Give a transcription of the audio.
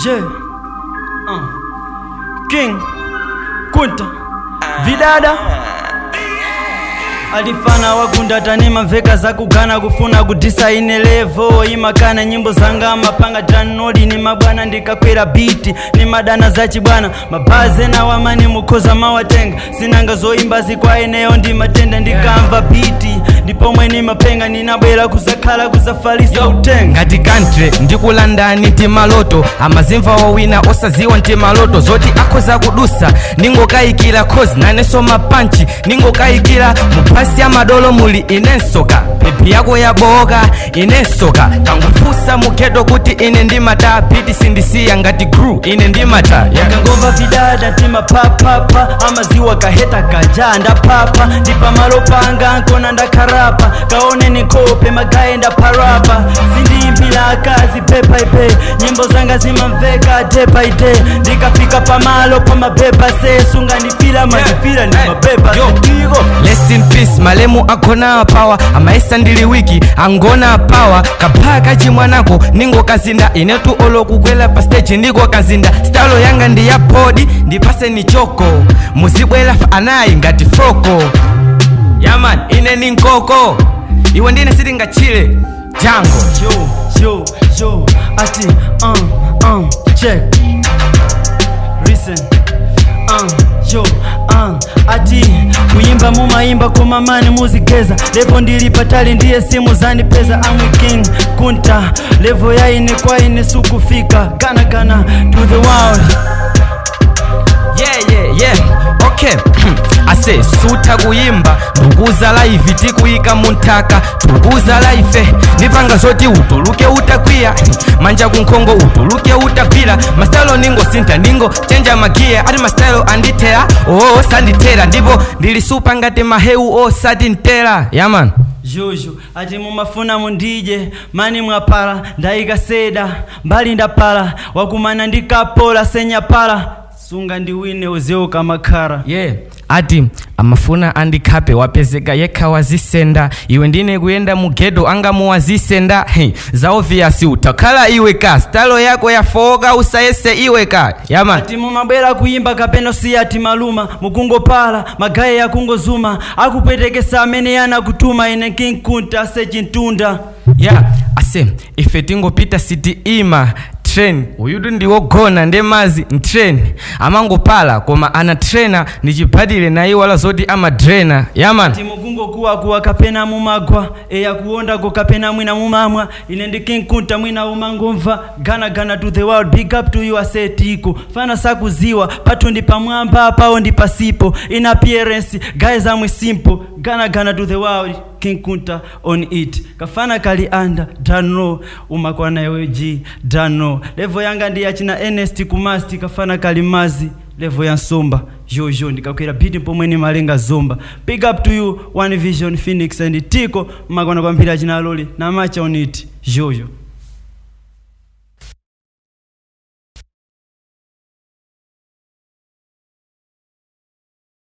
Yeah. King Kunta Vidada alifana wakunda tanima veka za kugana kufuna kudisaine level imakana nyimbo zanga mapanga download ni mabwana ndikakwera beat ni madana za chibwana mabaze na wamani mukoza mawatenga sinanga zoimba zikwa eneo ndi matenda ndikamva beat ndipo mweni mapenga ninabwera kuzakhala kuzafalisa utenga ngati country ndikulandani timaloto amazimva wawina osaziwa ntimaloto zoti akhoza kudusa ningokayikira cause naneso mapanchi ningokayikira mupasi ya madolo muli inensoka pepi yako yaboka inensoka kangufusa muketo kuti ine ndimata piti sindisiya ngati crew ine ndimata yakangova vidada tima papapa amaziwa kaheta kajanda papa ndipa malo panga nkona ndakarapa kaone nikope magaenda parapa sindiimbila kazi pepa ipe nyimbo zanga zimamveka day by day ndikafika pamalo pamapepa se sunga nifila majifila ni mapepa setigo rest in peace malemu akona power amaisa ndili wiki angona power kapaka chimwanako ningo kazinda inetu olo kukwela pa stage ndiko kazinda style yanga ndi ya body ndipase ni choko muzibwela anayi ngati froko yaman ine ni nkoko iwe ndine sitinga chile jango yo ati check listen yo ati kuyimba mumayimba komamani muzigeza levo ndili patali ndiye simu zandipeza amwe King Kunta levo yaine kwa ine sukufika gana to the world yeah okay ase suta kuyimba ndukuza live tikuyika muntaka tukuza life nipanga zoti utuluke utakwiya manja kunkhongo utuluke utagwira mastyle ningo sinta ningo chenja magia ati mastyle anditera sanditera ndipo ndilisupa ngati maheu osati ntera yaman Jojo ati mumafuna mundije mani mwapala ndaika seda mbali ndapala wakumana ndikapola senya pala sunga ndiwine uzeo kamakara ati amafuna andikhape wapezeka yekha wazisenda iwe ndine kuyenda mugedo anga muwazisenda za obvious utakhala iwe ka style yako yafoka usayese iwe ka yaman ati mumabwera kuyimba kapeno si ati maluma mukungopala magaye yakungozuma akupwetekesa amene yana kutuma ine King Kunta sechintunda ase ife tingopita city ima train uyudu ndiwogona ndemazi ntrain amangopala koma ana trainer ndichibadile na iwala zoti amadrainer yaman ati mukungo kuwa kapena mumagwa eya kuonda ko kapena mwina mumamwa ine ndi King Kunta mwina umangomva gana to the world big up to you asetiko fana sakuziwa patundi pamwamba pao ndi pasipo in appearance guys amwe simple gana to the world King Kunta on it kafana kali anda dano umakwana yewe G dano levo yanga ndi yachina Ernest kumasti kafana kali mazi levo ya nsomba jojo ndikakwera beat pomweni malenga zomba big up to you One Vision Phoenix and Tiko makwana kwa mpira china loli na macha on it jojo